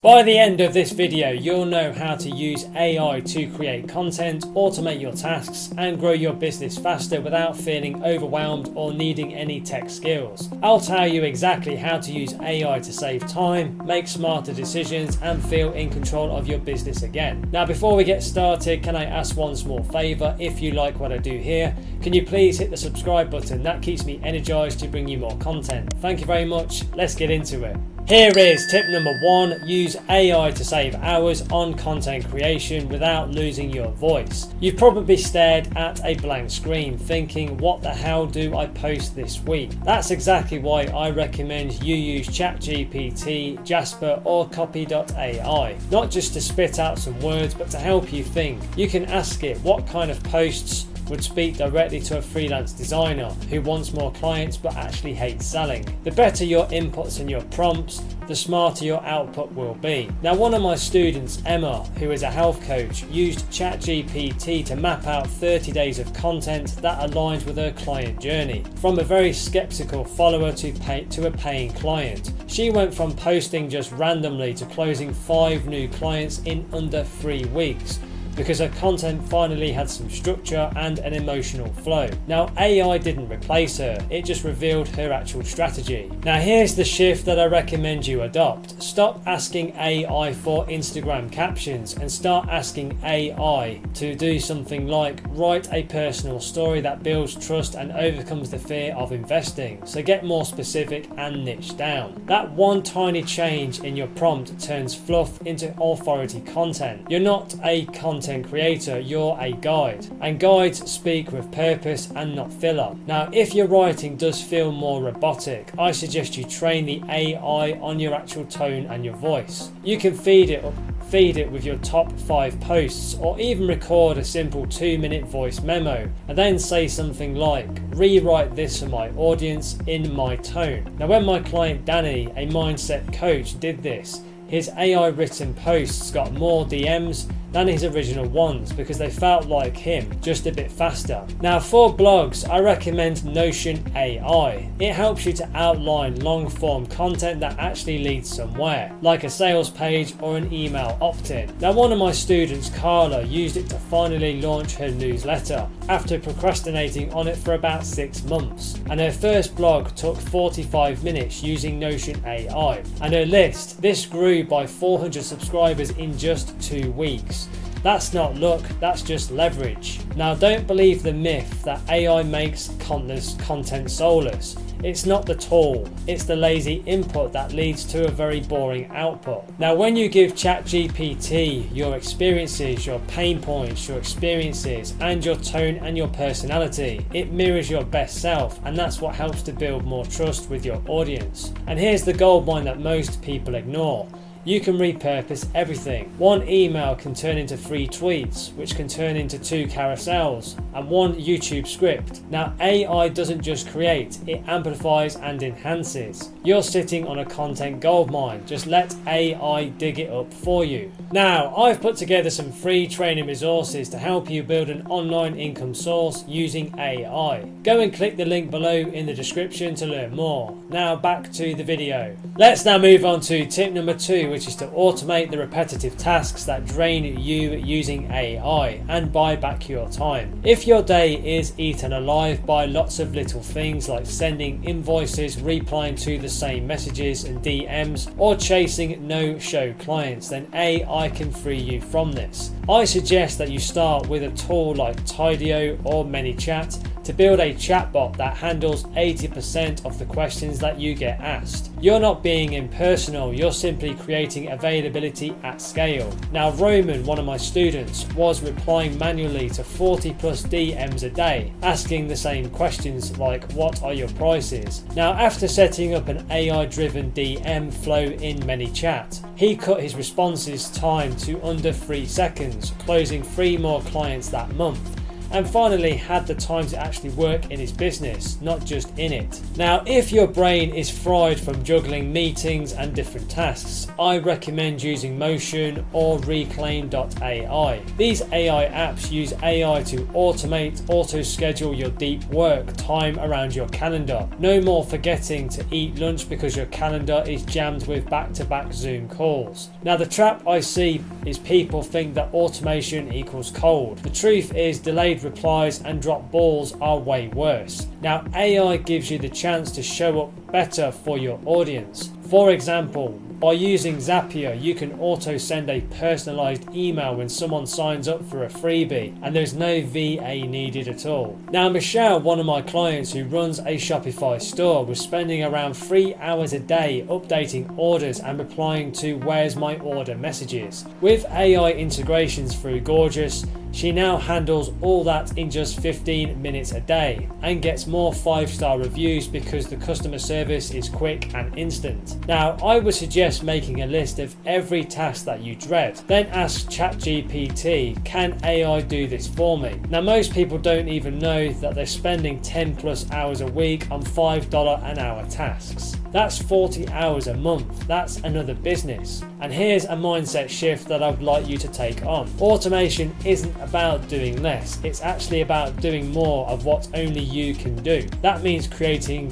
By the end of this video, you'll know how to use AI to create content, automate your tasks, and grow your business faster without feeling overwhelmed or needing any tech skills. I'll tell you exactly how to use AI to save time, make smarter decisions, and feel in control of your business again. Now, before we get started, can I ask one small favor? If you like what I do here, can you please hit the subscribe button? That keeps me energized to bring you more content. Thank you very much. Let's get into it. Here is tip number 1, use AI to save hours on content creation without losing your voice. You've probably stared at a blank screen thinking, what the hell do I post this week? That's exactly why I recommend you use ChatGPT, Jasper or Copy.ai. Not just to spit out some words, but to help you think. You can ask it what kind of posts would speak directly to a freelance designer who wants more clients but actually hates selling. The better your inputs and your prompts, the smarter your output will be. Now, one of my students, Emma, who is a health coach, used ChatGPT to map out 30 days of content that aligns with her client journey, from a very skeptical follower to a paying client. She went from posting just randomly to closing 5 new clients in under 3 weeks, because her content finally had some structure and an emotional flow. Now, AI didn't replace her, it just revealed her actual strategy. Now, here's the shift that I recommend you adopt. Stop asking AI for Instagram captions and start asking AI to do something like write a personal story that builds trust and overcomes the fear of investing. So get more specific and niche down. That one tiny change in your prompt turns fluff into authority content. You're not a content creator, you're a guide, and guides speak with purpose and not filler. Now, if your writing does feel more robotic, I suggest you train the AI on your actual tone and your voice. You can feed it with your top 5 posts, or even record a simple 2-minute voice memo and then say something like, rewrite this for my audience in my tone. Now, when my client Danny, a mindset coach, did this, his AI written posts got more DMs than his original ones because they felt like him, just a bit faster. Now, for blogs, I recommend Notion AI. It helps you to outline long form content that actually leads somewhere, like a sales page or an email opt-in. Now, one of my students, Carla, used it to finally launch her newsletter after procrastinating on it for about 6 months. And her first blog took 45 minutes using Notion AI. And her list, this grew by 400 subscribers in just 2 weeks. That's not luck, that's just leverage. Now, don't believe the myth that AI makes content soulless. It's not the tool, it's the lazy input that leads to a very boring output. Now, when you give ChatGPT your experiences, your pain points, your experiences, and your tone and your personality, it mirrors your best self, and that's what helps to build more trust with your audience. And here's the goldmine that most people ignore. You can repurpose everything. One email can turn into 3 tweets, which can turn into 2 carousels and 1 YouTube script. Now, AI doesn't just create, it amplifies and enhances. You're sitting on a content goldmine. Just let AI dig it up for you. Now, I've put together some free training resources to help you build an online income source using AI. Go and click the link below in the description to learn more. Now, back to the video. Let's now move on to tip number 2, which is to automate the repetitive tasks that drain you using AI and buy back your time. If your day is eaten alive by lots of little things like sending invoices, replying to the same messages and DMs, or chasing no-show clients, then AI can free you from this. I suggest that you start with a tool like Tidio or ManyChat to build a chatbot that handles 80% of the questions that you get asked. You're not being impersonal, you're simply creating availability at scale. Now, Roman, one of my students, was replying manually to 40 plus DMs a day, asking the same questions like, what are your prices? Now, after setting up an AI-driven DM flow in ManyChat, he cut his responses time to under 3 seconds, closing 3 more clients that month. and finally had the time to actually work in his business, not just in it. Now, if your brain is fried from juggling meetings and different tasks, I recommend using Motion or Reclaim.ai. These AI apps use AI to auto-schedule your deep work time around your calendar. No more forgetting to eat lunch because your calendar is jammed with back-to-back Zoom calls. Now, the trap I see is people think that automation equals cold. The truth is delayed replies and drop balls are way worse. Now, AI gives you the chance to show up better for your audience. For example, by using Zapier, you can auto send a personalized email when someone signs up for a freebie, and there's no VA needed at all. Now, Michelle, one of my clients who runs a Shopify store, was spending around 3 hours a day updating orders and replying to "Where's my order" messages. With AI integrations through Gorgeous, she now handles all that in just 15 minutes a day and gets more 5-star reviews because the customer service is quick and instant. Now, I would suggest making a list of every task that you dread. Then ask ChatGPT, can AI do this for me? Now, most people don't even know that they're spending 10 plus hours a week on $5 an hour tasks. That's 40 hours a month. That's another business. And here's a mindset shift that I'd like you to take on. Automation isn't about doing less. It's actually about doing more of what only you can do. That means creating,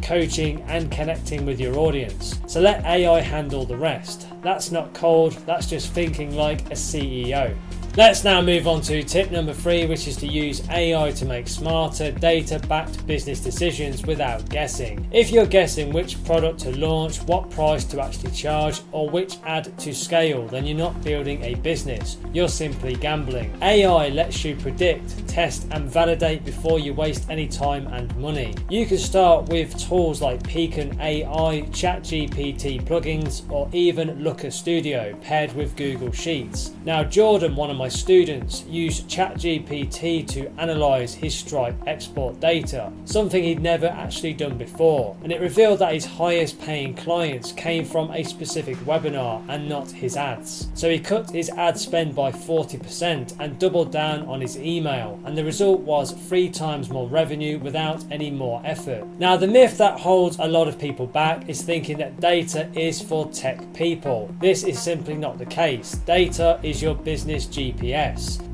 coaching, and connecting with your audience. So let AI handle the rest. That's not cold, that's just thinking like a CEO. Let's now move on to tip number 3, which is to use AI to make smarter, data-backed business decisions without guessing. If you're guessing which product to launch, what price to actually charge, or which ad to scale, then you're not building a business, you're simply gambling. AI lets you predict, test, and validate before you waste any time and money. You can start with tools like Beacon AI, ChatGPT plugins, or even Looker Studio paired with Google Sheets. Now, Jordan, one of my students, used ChatGPT to analyze his Stripe export data, something he'd never actually done before, and it revealed that his highest paying clients came from a specific webinar and not his ads. So he cut his ad spend by 40% and doubled down on his email, and the result was 3 times more revenue without any more effort. Now, the myth that holds a lot of people back is thinking that data is for tech people. This is simply not the case. Data is your business GPS.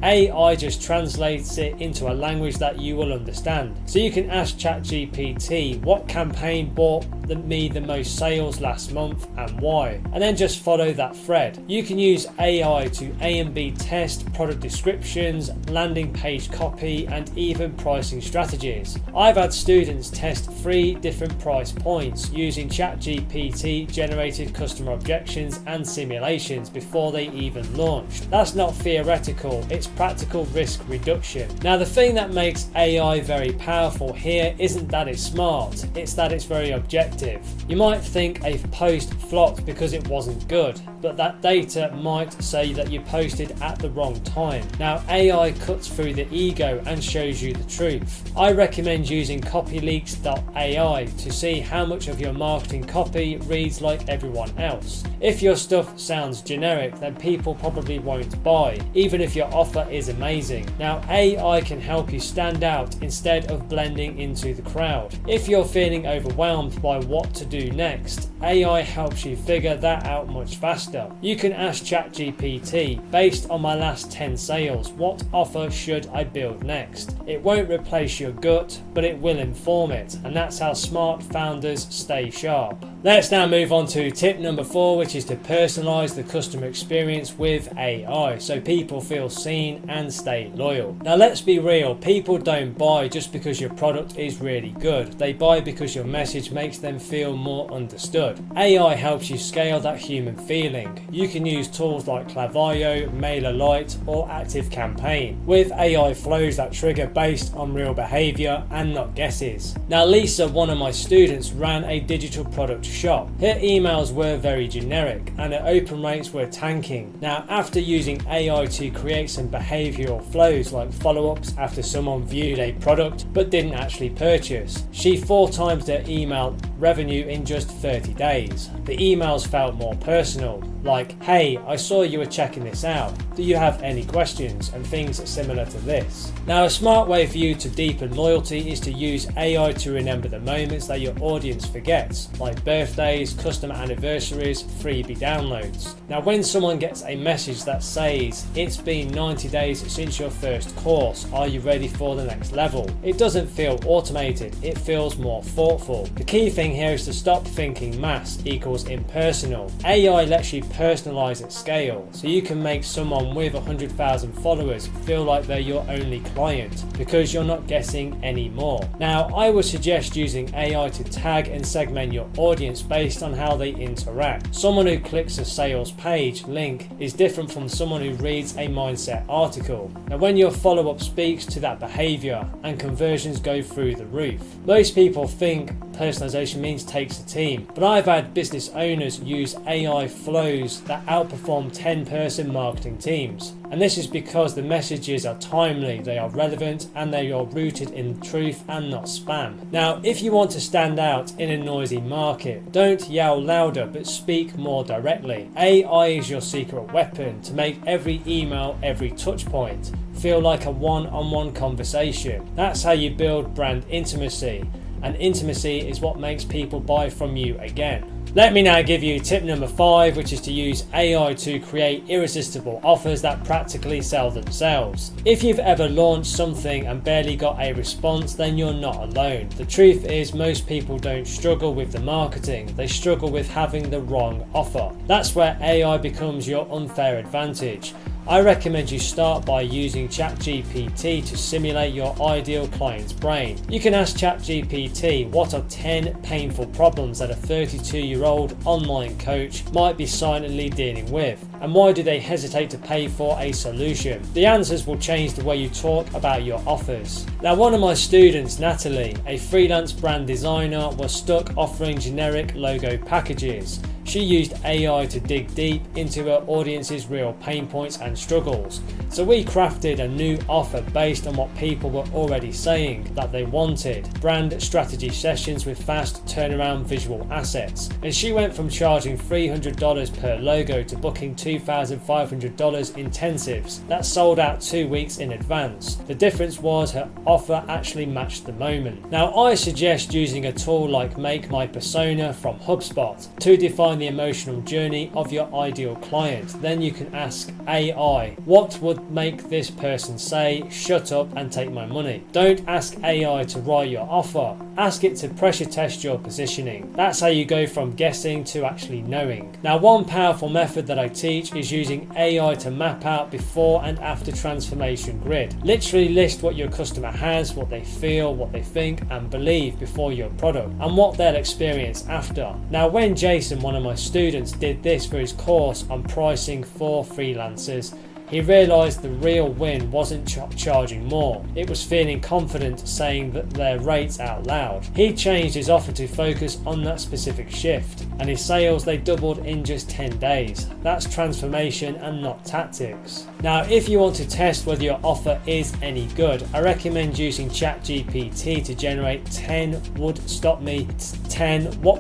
AI just translates it into a language that you will understand. So you can ask ChatGPT, what campaign brought me the most sales last month and why? And then just follow that thread. You can use AI to A and B test product descriptions, landing page copy, and even pricing strategies. I've had students test 3 different price points using ChatGPT generated customer objections and simulations before they even launched. That's not theoretical, it's practical risk reduction. Now, the thing that makes AI very powerful here isn't that it's smart, it's that it's very objective. You might think a post flopped because it wasn't good, but that data might say that you posted at the wrong time. Now, AI cuts through the ego and shows you the truth. I recommend using copyleaks.ai to see how much of your marketing copy reads like everyone else. If your stuff sounds generic, then people probably won't buy, even if your offer is amazing. Now, AI can help you stand out instead of blending into the crowd. If you're feeling overwhelmed by what to do next, AI helps you figure that out much faster. You can ask ChatGPT, based on my last 10 sales, what offer should I build next? It won't replace your gut, but it will inform it, and that's how smart founders stay sharp. Let's now move on to tip number 4, which is to personalize the customer experience with AI so people feel seen and stay loyal. Now, let's be real, people don't buy just because your product is really good. They buy because your message makes them feel more understood. AI helps you scale that human feeling. You can use tools like Klaviyo, MailerLite, or ActiveCampaign with AI flows that trigger based on real behavior and not guesses. Now, Lisa, one of my students, ran a digital product shop. Her emails were very generic and her open rates were tanking. Now, after using AI to create some behavioral flows like follow-ups after someone viewed a product but didn't actually purchase, she 4 times their email revenue in just 30 days. The emails felt more personal, like, "Hey, I saw you were checking this out. Do you have any questions?" and things similar to this. Now, a smart way for you to deepen loyalty is to use AI to remember the moments that your audience forgets, like birthdays, customer anniversaries, freebie downloads. Now, when someone gets a message that says, "It's been 90 days since your first course, are you ready for the next level?" it doesn't feel automated, it feels more thoughtful. The key thing here is to stop thinking mass equals impersonal. AI lets you personalize at scale, so you can make someone with 100,000 followers feel like they're your only client, because you're not getting any more. Now, I would suggest using AI to tag and segment your audience based on how they interact. Someone who clicks a sales page link is different from someone who reads a mindset article. Now, when your follow-up speaks to that behavior and conversions go through the roof. Most people think personalization means takes a team, but I've had business owners use AI flows that outperform 10-person marketing teams. And this is because the messages are timely, they are relevant, and they are rooted in truth and not spam. Now, if you want to stand out in a noisy market, don't yell louder but speak more directly. AI is your secret weapon to make every email, every touch point feel like a one-on-one conversation. That's how you build brand intimacy, and intimacy is what makes people buy from you again. Let me now give you tip number 5, which is to use AI to create irresistible offers that practically sell themselves. If you've ever launched something and barely got a response, then you're not alone. The truth is, most people don't struggle with the marketing, they struggle with having the wrong offer. That's where AI becomes your unfair advantage. I recommend you start by using ChatGPT to simulate your ideal client's brain. You can ask ChatGPT, what are 10 painful problems that a 32-year-old online coach might be silently dealing with? And why do they hesitate to pay for a solution? The answers will change the way you talk about your offers. Now, one of my students, Natalie, a freelance brand designer, was stuck offering generic logo packages. She used AI to dig deep into her audience's real pain points and struggles. So we crafted a new offer based on what people were already saying that they wanted. Brand strategy sessions with fast turnaround visual assets. And she went from charging $300 per logo to booking $2,500 intensives that sold out 2 weeks in advance. The difference was her offer actually matched the moment. Now, I suggest using a tool like Make My Persona from HubSpot to define the emotional journey of your ideal client. Then you can ask AI, what would make this person say, "Shut up and take my money"? Don't ask AI to write your offer. Ask it to pressure test your positioning. That's how you go from guessing to actually knowing. Now, one powerful method that I teach is using AI to map out before and after transformation grid. Literally list what your customer has, what they feel, what they think and believe before your product, and what they'll experience after. Now, when Jason, one of my students, did this for his course on pricing for freelancers, he realised the real win wasn't charging more, it was feeling confident saying their rates out loud. He changed his offer to focus on that specific shift, and his sales, they doubled in just 10 days. That's transformation and not tactics. Now, if you want to test whether your offer is any good, I recommend using ChatGPT to generate 10 what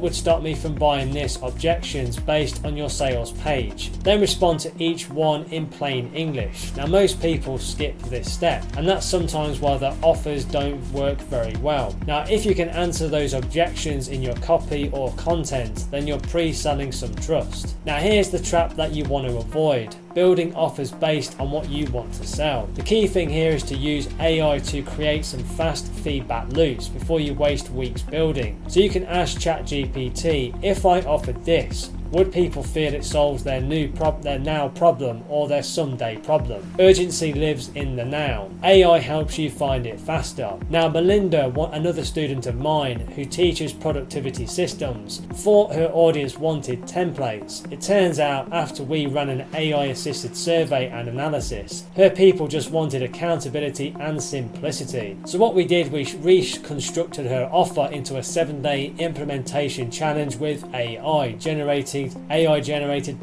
would stop me from buying this objections based on your sales page. Then respond to each one in plain English. Now, most people skip this step, and that's sometimes why their offers don't work very well. Now, if you can answer those objections in your copy or content, then you're pre-selling some trust. Now, here's the trap that you want to avoid: building offers based on what you want to sell. The key thing here is to use AI to create some fast feedback loops before you waste weeks building. So you can ask ChatGPT, if I offered this, would people feel it solves their now problem or their someday problem? Urgency lives in the now. AI helps you find it faster. Now, Melinda, another student of mine who teaches productivity systems, thought her audience wanted templates. It turns out, after we ran an AI-assisted survey and analysis, her people just wanted accountability and simplicity. So what we did, we reconstructed her offer into a 7-day implementation challenge with AI-generated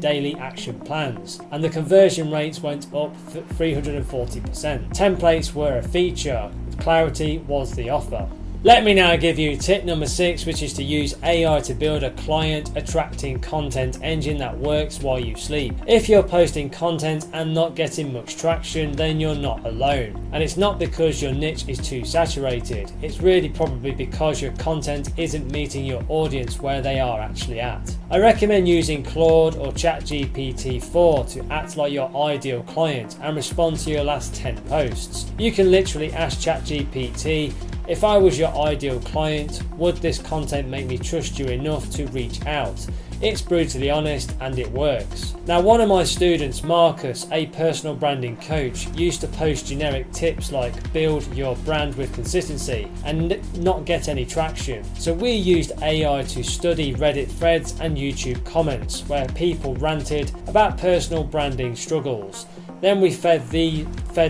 daily action plans, and the conversion rates went up 340%. Templates were a feature, clarity was the offer. Let me now give you tip number 6, which is to use AI to build a client attracting content engine that works while you sleep. If you're posting content and not getting much traction, then you're not alone. And it's not because your niche is too saturated. It's really probably because your content isn't meeting your audience where they are actually at. I recommend using Claude or ChatGPT-4 to act like your ideal client and respond to your last 10 posts. You can literally ask ChatGPT, if I was your ideal client, would this content make me trust you enough to reach out? It's brutally honest and it works. Now, one of my students, Marcus, a personal branding coach, used to post generic tips like build your brand with consistency and not get any traction. So we used AI to study Reddit threads and YouTube comments where people ranted about personal branding struggles. Then we fed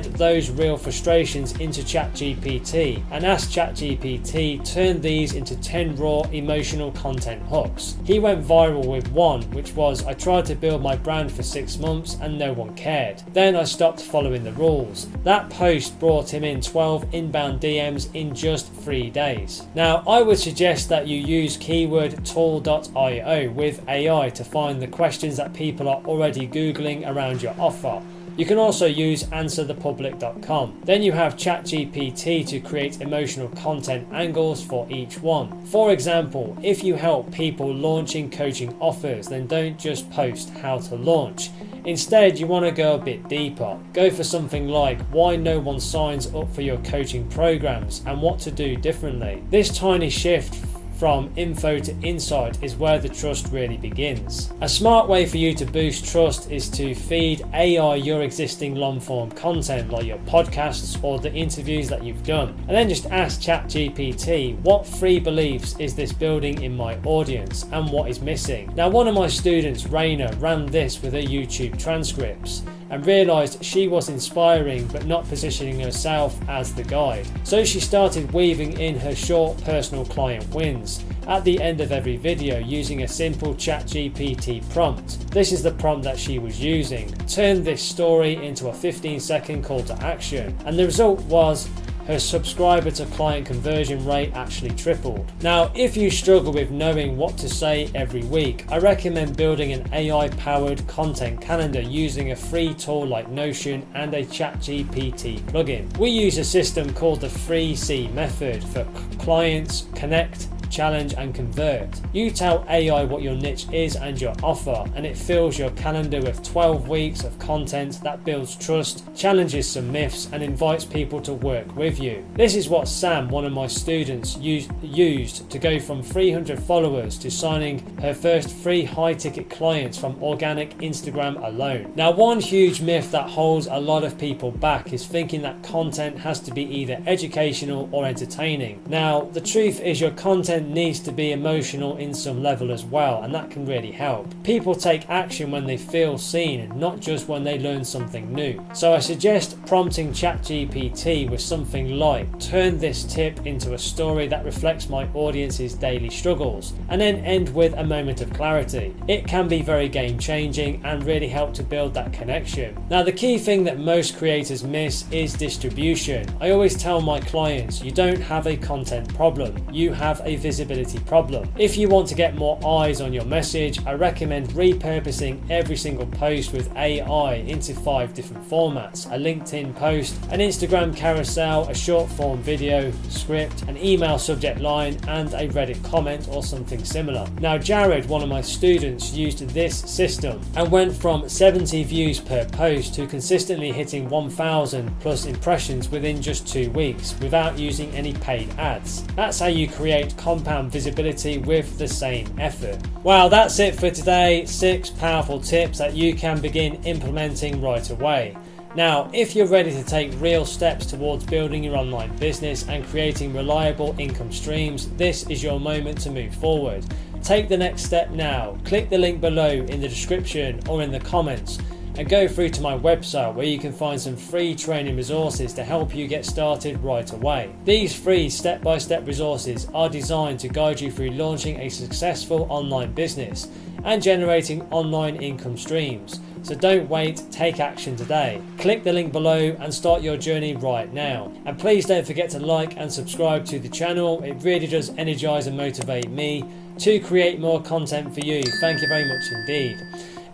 those real frustrations into ChatGPT and asked ChatGPT turn these into 10 raw emotional content hooks. He went viral with one, which was, I tried to build my brand for 6 months and no one cared. Then I stopped following the rules. That post brought him in 12 inbound DMs in just 3 days. Now, I would suggest that you use keyword tool.io with AI to find the questions that people are already Googling around your offer. You can also use answerthepublic.com. Then you have ChatGPT to create emotional content angles for each one. For example, if you help people launching coaching offers, then don't just post how to launch. Instead, you want to go a bit deeper. Go for something like why no one signs up for your coaching programs and what to do differently. This tiny shift from info to insight is where the trust really begins. A smart way for you to boost trust is to feed AI your existing long-form content like your podcasts or the interviews that you've done, and then just ask ChatGPT, what 3 beliefs is this building in my audience and what is missing? Now, one of my students, Raina, ran this with her YouTube transcripts and realised she was inspiring but not positioning herself as the guide. So she started weaving in her short personal client wins at the end of every video using a simple ChatGPT prompt. This is the prompt that she was using. Turn this story into a 15-second call to action, and the result was her subscriber to client conversion rate actually tripled. Now, if you struggle with knowing what to say every week, I recommend building an AI-powered content calendar using a free tool like Notion and a ChatGPT plugin. We use a system called the 3C method for clients, connect, challenge and convert. You tell AI what your niche is and your offer, and it fills your calendar with 12 weeks of content that builds trust, challenges some myths and invites people to work with you. This is what Sam, one of my students, used to go from 300 followers to signing her first 3 high-ticket clients from organic Instagram alone. Now, one huge myth that holds a lot of people back is thinking that content has to be either educational or entertaining. Now, the truth is your content needs to be emotional in some level as well, and that can really help. People take action when they feel seen, not just when they learn something new. So I suggest prompting ChatGPT with something like, turn this tip into a story that reflects my audience's daily struggles, and then end with a moment of clarity. It can be very game changing and really help to build that connection. Now, the key thing that most creators miss is distribution. I always tell my clients, you don't have a content problem, you have a visibility problem. If you want to get more eyes on your message, I recommend repurposing every single post with AI into 5 different formats: a LinkedIn post, an Instagram carousel, a short form video, script, an email subject line, and a Reddit comment or something similar. Now, Jared, one of my students, used this system and went from 70 views per post to consistently hitting 1,000 plus impressions within just 2 weeks without using any paid ads. That's how you create compound visibility with the same effort. Well, that's it for today. 6 powerful tips that you can begin implementing right away. Now, if you're ready to take real steps towards building your online business and creating reliable income streams, this is your moment to move forward. Take the next step now. Click the link below in the description or in the comments and go through to my website where you can find some free training resources to help you get started right away. These free step-by-step resources are designed to guide you through launching a successful online business and generating online income streams. So don't wait, take action today. Click the link below and start your journey right now. And please don't forget to like and subscribe to the channel. It really does energize and motivate me to create more content for you. Thank you very much indeed.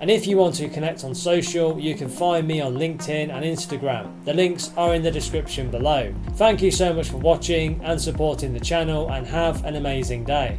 And if you want to connect on social, you can find me on LinkedIn and Instagram. The links are in the description below. Thank you so much for watching and supporting the channel, and have an amazing day.